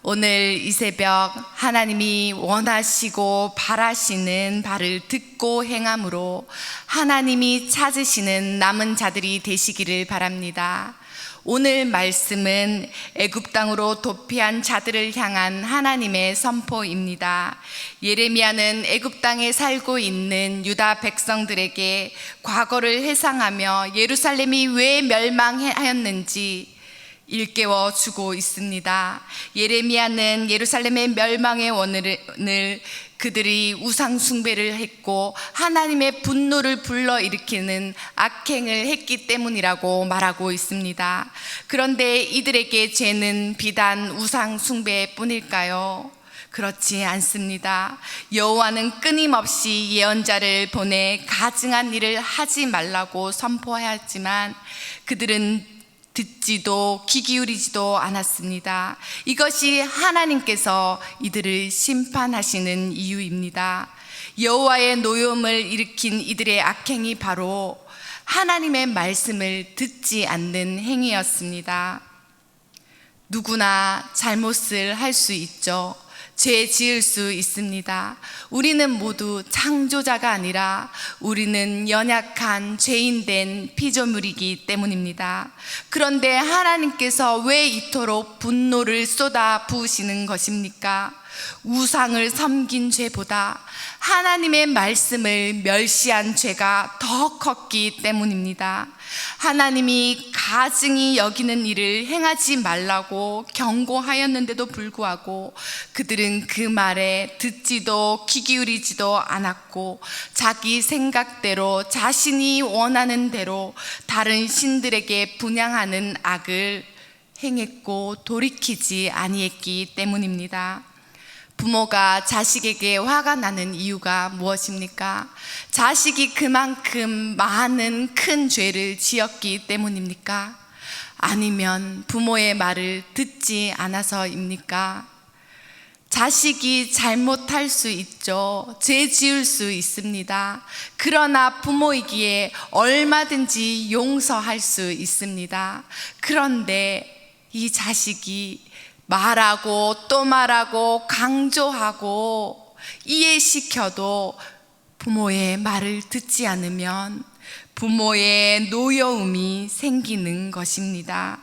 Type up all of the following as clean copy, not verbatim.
오늘 이 새벽 하나님이 원하시고 바라시는 바를 듣고 행함으로 하나님이 찾으시는 남은 자들이 되시기를 바랍니다. 오늘 말씀은 애굽 땅으로 도피한 자들을 향한 하나님의 선포입니다. 예레미야는 애굽 땅에 살고 있는 유다 백성들에게 과거를 회상하며 예루살렘이 왜 멸망하였는지 일깨워 주고 있습니다. 예레미야는 예루살렘의 멸망의 원인을 그들이 우상 숭배를 했고 하나님의 분노를 불러일으키는 악행을 했기 때문이라고 말하고 있습니다. 그런데 이들에게 죄는 비단 우상 숭배뿐일까요? 그렇지 않습니다. 여호와는 끊임없이 예언자를 보내 가증한 일을 하지 말라고 선포하였지만 그들은 듣지도 귀 기울이지도 않았습니다. 이것이 하나님께서 이들을 심판하시는 이유입니다. 여호와의 노여움을 일으킨 이들의 악행이 바로 하나님의 말씀을 듣지 않는 행위였습니다. 누구나 잘못을 할 수 있죠. 죄 지을 수 있습니다. 우리는 모두 창조자가 아니라 우리는 연약한 죄인된 피조물이기 때문입니다. 그런데 하나님께서 왜 이토록 분노를 쏟아 부으시는 것입니까? 우상을 섬긴 죄보다 하나님의 말씀을 멸시한 죄가 더 컸기 때문입니다. 하나님이 가증히 여기는 일을 행하지 말라고 경고하였는데도 불구하고 그들은 그 말에 듣지도 귀 기울이지도 않았고 자기 생각대로 자신이 원하는 대로 다른 신들에게 분향하는 악을 행했고 돌이키지 아니했기 때문입니다. 부모가 자식에게 화가 나는 이유가 무엇입니까? 자식이 그만큼 많은 큰 죄를 지었기 때문입니까? 아니면 부모의 말을 듣지 않아서입니까? 자식이 잘못할 수 있죠. 죄 지을 수 있습니다. 그러나 부모이기에 얼마든지 용서할 수 있습니다. 그런데 이 자식이 말하고 또 말하고 강조하고 이해시켜도 부모의 말을 듣지 않으면 부모의 노여움이 생기는 것입니다.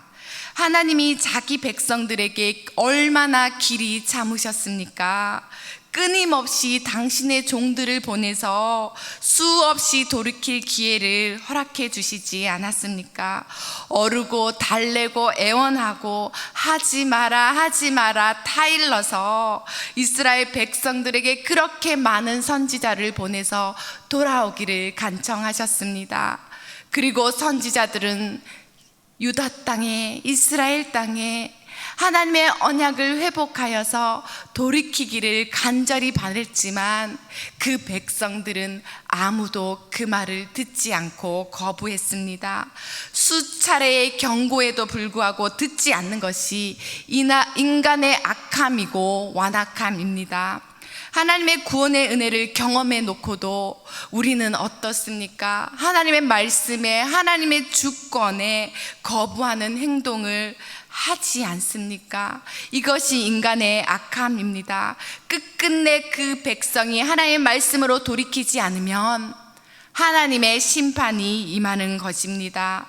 하나님이 자기 백성들에게 얼마나 길이 참으셨습니까? 끊임없이 당신의 종들을 보내서 수없이 돌이킬 기회를 허락해 주시지 않았습니까? 어르고 달래고 애원하고 하지 마라 타일러서 이스라엘 백성들에게 그렇게 많은 선지자를 보내서 돌아오기를 간청하셨습니다. 그리고 선지자들은 유다 땅에 이스라엘 땅에 하나님의 언약을 회복하여서 돌이키기를 간절히 바랬지만 그 백성들은 아무도 그 말을 듣지 않고 거부했습니다. 수차례의 경고에도 불구하고 듣지 않는 것이 인간의 악함이고 완악함입니다. 하나님의 구원의 은혜를 경험해 놓고도 우리는 어떻습니까? 하나님의 말씀에 하나님의 주권에 거부하는 행동을 하지 않습니까? 이것이 인간의 악함입니다. 끝끝내 그 백성이 하나님의 말씀으로 돌이키지 않으면 하나님의 심판이 임하는 것입니다.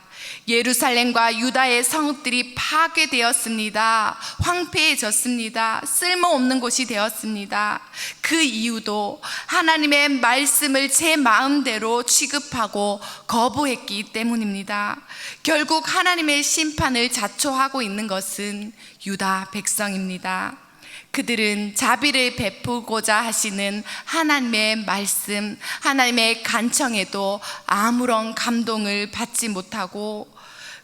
예루살렘과 유다의 성읍들이 파괴되었습니다. 황폐해졌습니다. 쓸모없는 곳이 되었습니다. 그 이유도 하나님의 말씀을 제 마음대로 취급하고 거부했기 때문입니다. 결국 하나님의 심판을 자초하고 있는 것은 유다 백성입니다. 그들은 자비를 베푸고자 하시는 하나님의 말씀, 하나님의 간청에도 아무런 감동을 받지 못하고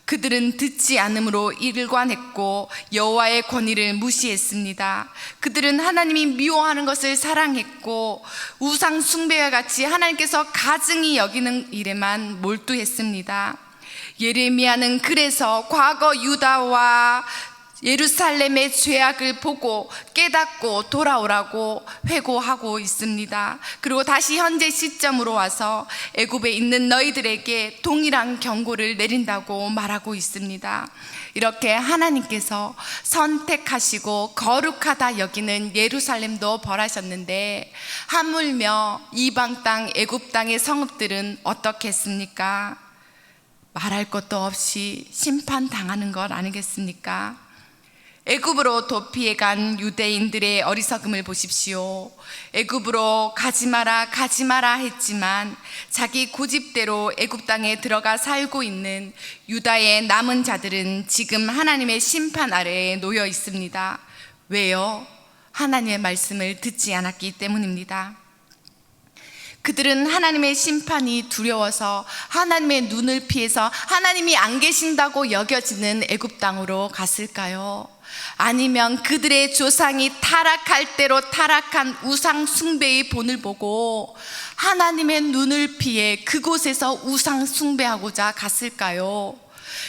그들은 듣지 않음으로 일관했고 여호와의 권위를 무시했습니다. 그들은 하나님이 미워하는 것을 사랑했고 우상 숭배와 같이 하나님께서 가증히 여기는 일에만 몰두했습니다. 예레미야는 그래서 과거 유다와 예루살렘의 죄악을 보고 깨닫고 돌아오라고 회고하고 있습니다. 그리고 다시 현재 시점으로 와서 애굽에 있는 너희들에게 동일한 경고를 내린다고 말하고 있습니다. 이렇게 하나님께서 선택하시고 거룩하다 여기는 예루살렘도 벌하셨는데, 하물며 이방 땅 애굽 땅의 성읍들은 어떻겠습니까? 말할 것도 없이 심판당하는 것 아니겠습니까? 애굽으로 도피해간 유대인들의 어리석음을 보십시오. 애굽으로 가지 마라 가지 마라 했지만 자기 고집대로 애굽 땅에 들어가 살고 있는 유다의 남은 자들은 지금 하나님의 심판 아래에 놓여 있습니다. 왜요? 하나님의 말씀을 듣지 않았기 때문입니다. 그들은 하나님의 심판이 두려워서 하나님의 눈을 피해서 하나님이 안 계신다고 여겨지는 애굽 땅으로 갔을까요? 아니면 그들의 조상이 타락할 대로 타락한 우상 숭배의 본을 보고 하나님의 눈을 피해 그곳에서 우상 숭배하고자 갔을까요?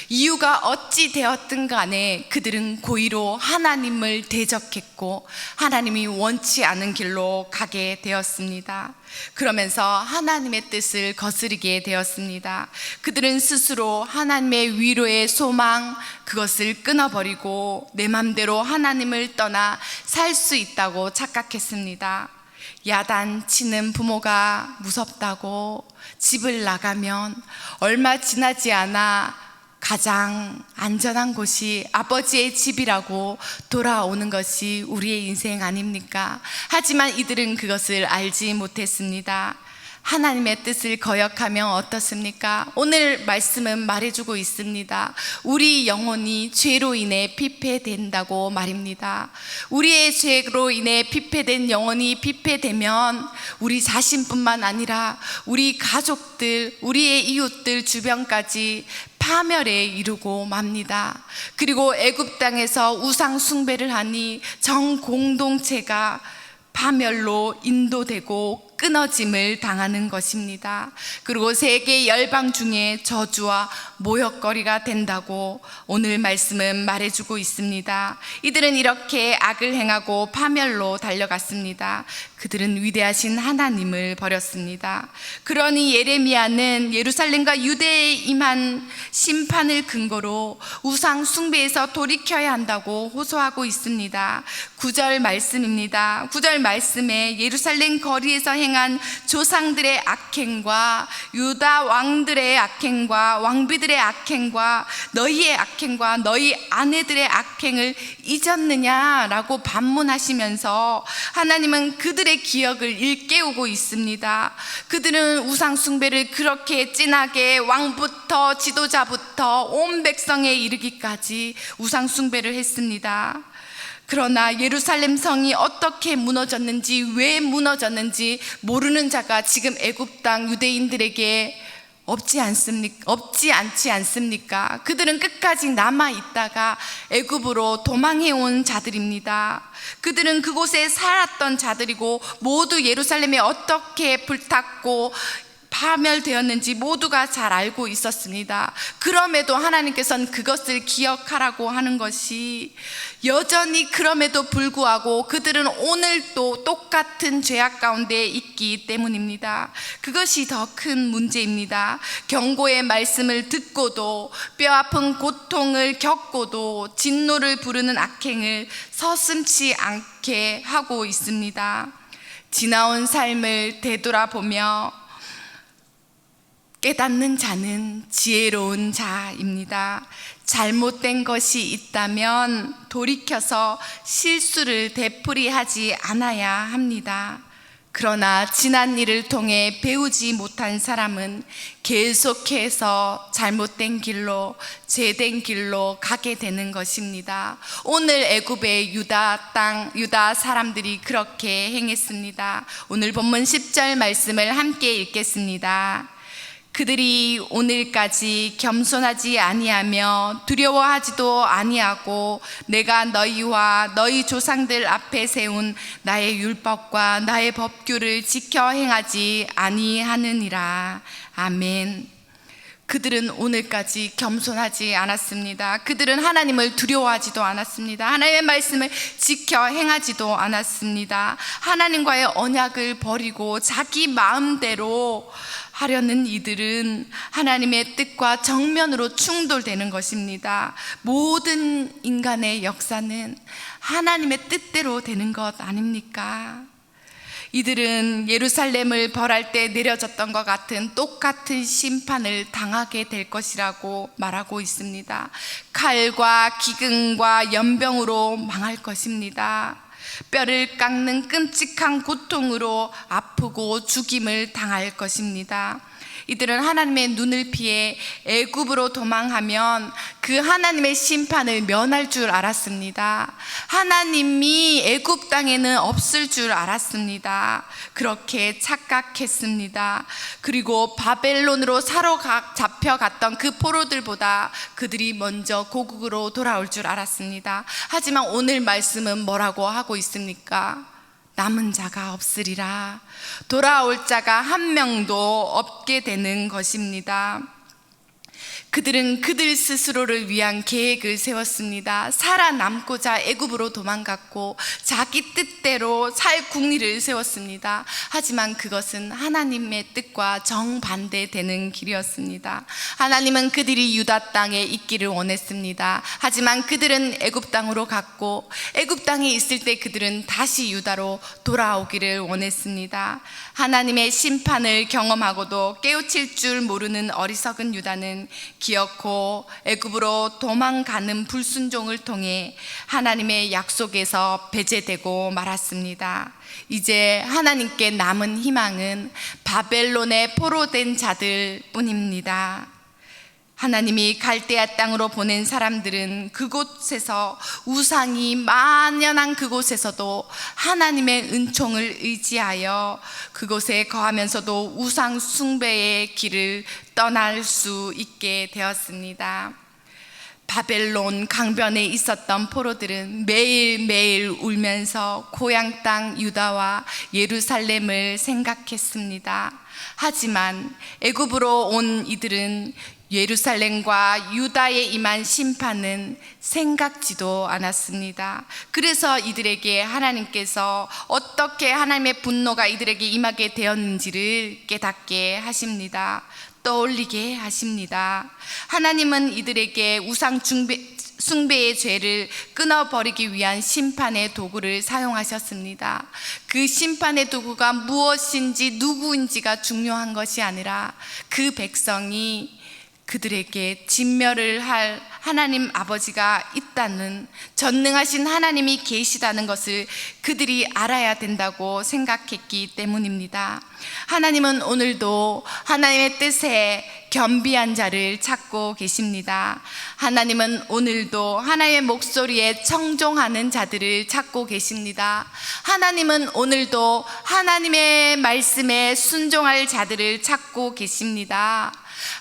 이유가 어찌 되었든 간에 그들은 고의로 하나님을 대적했고 하나님이 원치 않은 길로 가게 되었습니다. 그러면서 하나님의 뜻을 거스르게 되었습니다. 그들은 스스로 하나님의 위로의 소망, 그것을 끊어버리고 내 맘대로 하나님을 떠나 살 수 있다고 착각했습니다. 야단치는 부모가 무섭다고 집을 나가면 얼마 지나지 않아 가장 안전한 곳이 아버지의 집이라고 돌아오는 것이 우리의 인생 아닙니까? 하지만 이들은 그것을 알지 못했습니다. 하나님의 뜻을 거역하면 어떻습니까? 오늘 말씀은 말해주고 있습니다. 우리 영혼이 죄로 인해 피폐된다고 말입니다. 우리의 죄로 인해 피폐된 영혼이 피폐되면 우리 자신뿐만 아니라 우리 가족들, 우리의 이웃들 주변까지 파멸에 이르고 맙니다. 그리고 애굽 땅에서 우상 숭배를 하니 전 공동체가 파멸로 인도되고 끊어짐을 당하는 것입니다. 그리고 세계 열방 중에 저주와 모욕거리가 된다고 오늘 말씀은 말해주고 있습니다. 이들은 이렇게 악을 행하고 파멸로 달려갔습니다. 그들은 위대하신 하나님을 버렸습니다. 그러니 예레미야는 예루살렘과 유대에 임한 심판을 근거로 우상 숭배에서 돌이켜야 한다고 호소하고 있습니다. 9절 말씀입니다. 9절 말씀에 예루살렘 거리에서 행한 조상들의 악행과 유다 왕들의 악행과 왕비들의 악행과 너희의 악행과 너희 아내들의 악행을 잊었느냐라고 반문하시면서 하나님은 그들의 기억을 일깨우고 있습니다. 그들은 우상 숭배를 그렇게 진하게 왕부터 지도자부터 온 백성에 이르기까지 우상 숭배를 했습니다. 그러나 예루살렘 성이 어떻게 무너졌는지, 왜 무너졌는지 모르는 자가 지금 애굽 땅 유대인들에게 없지 않지 않습니까? 그들은 끝까지 남아 있다가 애굽으로 도망해 온 자들입니다. 그들은 그곳에 살았던 자들이고 모두 예루살렘에 어떻게 불탔고 파멸되었는지 모두가 잘 알고 있었습니다. 그럼에도 하나님께서는 그것을 기억하라고 하는 것이, 여전히 그럼에도 불구하고 그들은 오늘도 똑같은 죄악 가운데 있기 때문입니다. 그것이 더 큰 문제입니다. 경고의 말씀을 듣고도, 뼈아픈 고통을 겪고도 진노를 부르는 악행을 서슴지 않게 하고 있습니다. 지나온 삶을 되돌아보며 깨닫는 자는 지혜로운 자입니다. 잘못된 것이 있다면 돌이켜서 실수를 되풀이하지 않아야 합니다. 그러나 지난 일을 통해 배우지 못한 사람은 계속해서 잘못된 길로, 죄된 길로 가게 되는 것입니다. 오늘 애굽의 유다 사람들이 그렇게 행했습니다. 오늘 본문 10절 말씀을 함께 읽겠습니다. 그들이 오늘까지 겸손하지 아니하며 두려워하지도 아니하고 내가 너희와 너희 조상들 앞에 세운 나의 율법과 나의 법규를 지켜 행하지 아니하느니라. 아멘. 그들은 오늘까지 겸손하지 않았습니다. 그들은 하나님을 두려워하지도 않았습니다. 하나님의 말씀을 지켜 행하지도 않았습니다. 하나님과의 언약을 버리고 자기 마음대로 하려는 이들은 하나님의 뜻과 정면으로 충돌되는 것입니다. 모든 인간의 역사는 하나님의 뜻대로 되는 것 아닙니까? 이들은 예루살렘을 벌할 때 내려졌던 것 같은 똑같은 심판을 당하게 될 것이라고 말하고 있습니다. 칼과 기근과 연병으로 망할 것입니다. 뼈를 깎는 끔찍한 고통으로 아프고 죽임을 당할 것입니다. 이들은 하나님의 눈을 피해 애굽으로 도망하면 그 하나님의 심판을 면할 줄 알았습니다. 하나님이 애굽 땅에는 없을 줄 알았습니다. 그렇게 착각했습니다. 그리고 바벨론으로 잡혀갔던 그 포로들보다 그들이 먼저 고국으로 돌아올 줄 알았습니다. 하지만 오늘 말씀은 뭐라고 하고 있습니까? 남은 자가 없으리라. 돌아올 자가 한 명도 없게 되는 것입니다. 그들은 그들 스스로를 위한 계획을 세웠습니다. 살아남고자 애굽으로 도망갔고 자기 뜻대로 살 궁리를 세웠습니다. 하지만 그것은 하나님의 뜻과 정반대되는 길이었습니다. 하나님은 그들이 유다 땅에 있기를 원했습니다. 하지만 그들은 애굽 땅으로 갔고 애굽 땅에 있을 때 그들은 다시 유다로 돌아오기를 원했습니다. 하나님의 심판을 경험하고도 깨우칠 줄 모르는 어리석은 유다는 기어코 애굽으로 도망가는 불순종을 통해 하나님의 약속에서 배제되고 말았습니다. 이제 하나님께 남은 희망은 바벨론에 포로된 자들 뿐입니다. 하나님이 갈대아 땅으로 보낸 사람들은 그곳에서 우상이 만연한 그곳에서도 하나님의 은총을 의지하여 그곳에 거하면서도 우상 숭배의 길을 떠날 수 있게 되었습니다. 바벨론 강변에 있었던 포로들은 매일매일 울면서 고향 땅 유다와 예루살렘을 생각했습니다. 하지만 애굽으로 온 이들은 예루살렘과 유다에 임한 심판은 생각지도 않았습니다. 그래서 이들에게 하나님께서 어떻게 하나님의 분노가 이들에게 임하게 되었는지를 깨닫게 하십니다. 떠올리게 하십니다. 하나님은 이들에게 우상 숭배의 죄를 끊어버리기 위한 심판의 도구를 사용하셨습니다. 그 심판의 도구가 무엇인지 누구인지가 중요한 것이 아니라 그 백성이 그들에게 진멸을 할 하나님 아버지가 있다는, 전능하신 하나님이 계시다는 것을 그들이 알아야 된다고 생각했기 때문입니다. 하나님은 오늘도 하나님의 뜻에 겸비한 자를 찾고 계십니다. 하나님은 오늘도 하나님의 목소리에 청종하는 자들을 찾고 계십니다. 하나님은 오늘도 하나님의 말씀에 순종할 자들을 찾고 계십니다.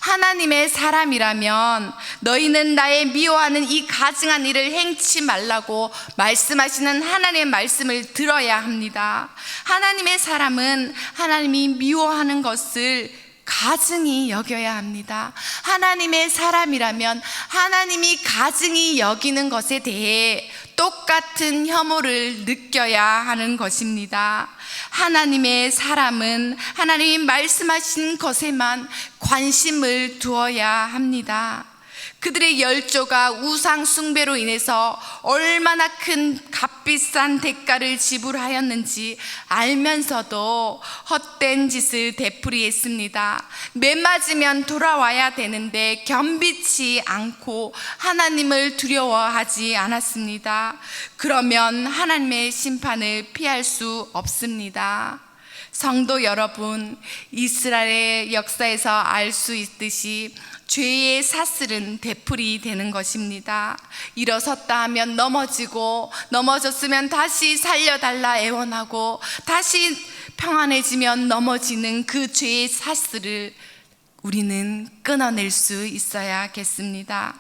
하나님의 사람이라면 너희는 나의 미워하는 이 가증한 일을 행치 말라고 말씀하시는 하나님의 말씀을 들어야 합니다. 하나님의 사람은 하나님이 미워하는 것을 가증히 여겨야 합니다. 하나님의 사람이라면 하나님이 가증히 여기는 것에 대해 똑같은 혐오를 느껴야 하는 것입니다. 하나님의 사람은 하나님이 말씀하신 것에만 관심을 두어야 합니다. 그들의 열조가 우상 숭배로 인해서 얼마나 큰 값비싼 대가를 지불하였는지 알면서도 헛된 짓을 되풀이했습니다. 매맞으면 돌아와야 되는데 겸비치 않고 하나님을 두려워하지 않았습니다. 그러면 하나님의 심판을 피할 수 없습니다. 성도 여러분, 이스라엘의 역사에서 알 수 있듯이 죄의 사슬은 되풀이 되는 것입니다. 일어섰다 하면 넘어지고, 넘어졌으면 다시 살려달라 애원하고, 다시 평안해지면 넘어지는 그 죄의 사슬을 우리는 끊어낼 수 있어야겠습니다.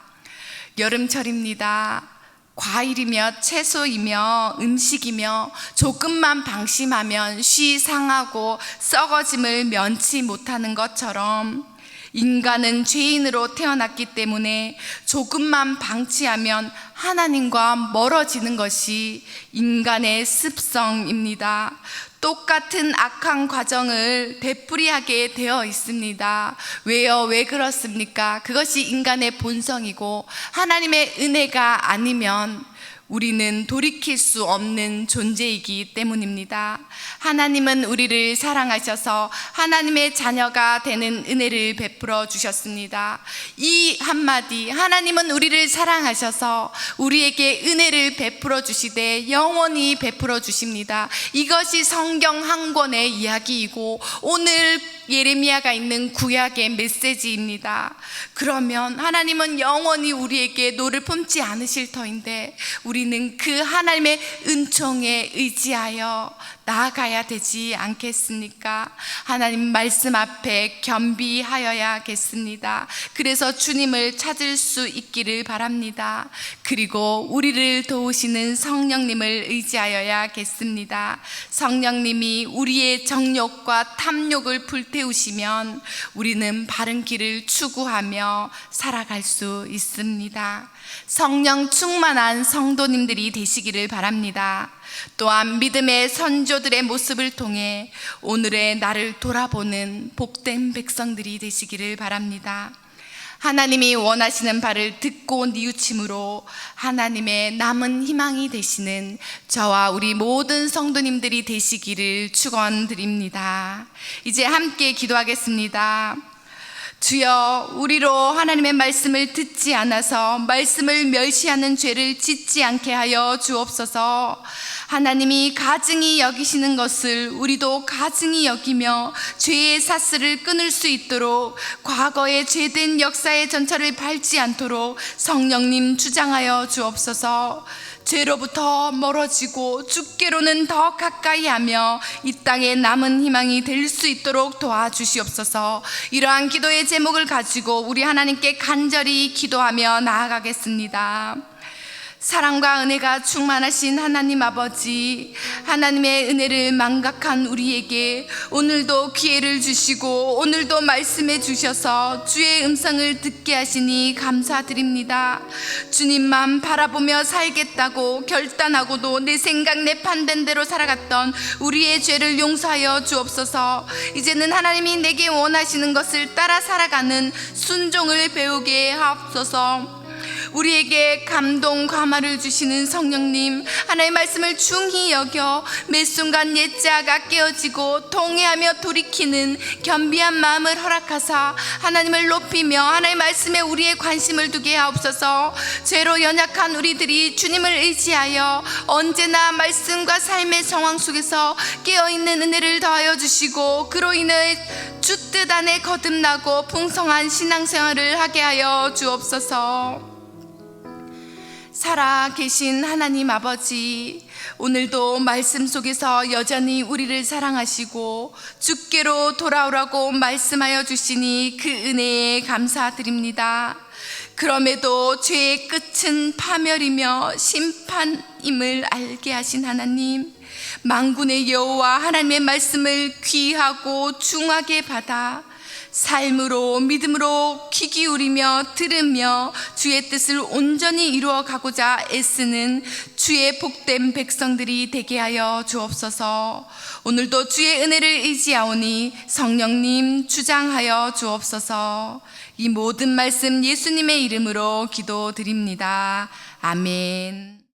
여름철입니다. 과일이며 채소이며 음식이며 조금만 방심하면 쉬 상하고 썩어짐을 면치 못하는 것처럼 인간은 죄인으로 태어났기 때문에 조금만 방치하면 하나님과 멀어지는 것이 인간의 습성입니다. 똑같은 악한 과정을 되풀이하게 되어 있습니다. 왜요? 왜 그렇습니까? 그것이 인간의 본성이고 하나님의 은혜가 아니면 우리는 돌이킬 수 없는 존재이기 때문입니다. 하나님은 우리를 사랑하셔서 하나님의 자녀가 되는 은혜를 베풀어 주셨습니다. 이 한마디, 하나님은 우리를 사랑하셔서 우리에게 은혜를 베풀어 주시되 영원히 베풀어 주십니다. 이것이 성경 한 권의 이야기이고 오늘 예레미야가 있는 구약의 메시지입니다. 그러면 하나님은 영원히 우리에게 노를 품지 않으실 터인데 우리는 그 하나님의 은총에 의지하여 나아가야 되지 않겠습니까? 하나님 말씀 앞에 겸비하여야겠습니다. 그래서 주님을 찾을 수 있기를 바랍니다. 그리고 우리를 도우시는 성령님을 의지하여야겠습니다. 성령님이 우리의 정욕과 탐욕을 불태우시면 우리는 바른 길을 추구하며 살아갈 수 있습니다. 성령 충만한 성도님들이 되시기를 바랍니다. 또한 믿음의 선조들의 모습을 통해 오늘의 나를 돌아보는 복된 백성들이 되시기를 바랍니다. 하나님이 원하시는 바를 듣고 뉘우침으로 하나님의 남은 희망이 되시는 저와 우리 모든 성도님들이 되시기를 축원드립니다. 이제 함께 기도하겠습니다. 주여, 우리로 하나님의 말씀을 듣지 않아서 말씀을 멸시하는 죄를 짓지 않게 하여 주옵소서. 하나님이 가증히 여기시는 것을 우리도 가증히 여기며 죄의 사슬을 끊을 수 있도록 과거의 죄된 역사의 전철을 밟지 않도록 성령님 주장하여 주옵소서. 죄로부터 멀어지고 주께로는 더 가까이 하며 이 땅에 남은 희망이 될 수 있도록 도와주시옵소서. 이러한 기도의 제목을 가지고 우리 하나님께 간절히 기도하며 나아가겠습니다. 사랑과 은혜가 충만하신 하나님 아버지, 하나님의 은혜를 망각한 우리에게 오늘도 기회를 주시고 오늘도 말씀해 주셔서 주의 음성을 듣게 하시니 감사드립니다. 주님만 바라보며 살겠다고 결단하고도 내 생각 내 판단대로 살아갔던 우리의 죄를 용서하여 주옵소서. 이제는 하나님이 내게 원하시는 것을 따라 살아가는 순종을 배우게 하옵소서. 우리에게 감동 감화를 주시는 성령님, 하나님의 말씀을 중히 여겨 매 순간 옛자가 깨어지고 통회하며 돌이키는 겸비한 마음을 허락하사 하나님을 높이며 하나님의 말씀에 우리의 관심을 두게 하옵소서. 죄로 연약한 우리들이 주님을 의지하여 언제나 말씀과 삶의 정황 속에서 깨어있는 은혜를 더하여 주시고 그로 인해 주 뜻 안에 거듭나고 풍성한 신앙생활을 하게 하여 주옵소서. 살아계신 하나님 아버지, 오늘도 말씀 속에서 여전히 우리를 사랑하시고 주께로 돌아오라고 말씀하여 주시니 그 은혜에 감사드립니다. 그럼에도 죄의 끝은 파멸이며 심판임을 알게 하신 하나님, 만군의 여호와 하나님의 말씀을 귀하고 중하게 받아 삶으로 믿음으로 귀 기울이며 들으며 주의 뜻을 온전히 이루어 가고자 애쓰는 주의 복된 백성들이 되게 하여 주옵소서. 오늘도 주의 은혜를 의지하오니 성령님 주장하여 주옵소서. 이 모든 말씀 예수님의 이름으로 기도드립니다. 아멘.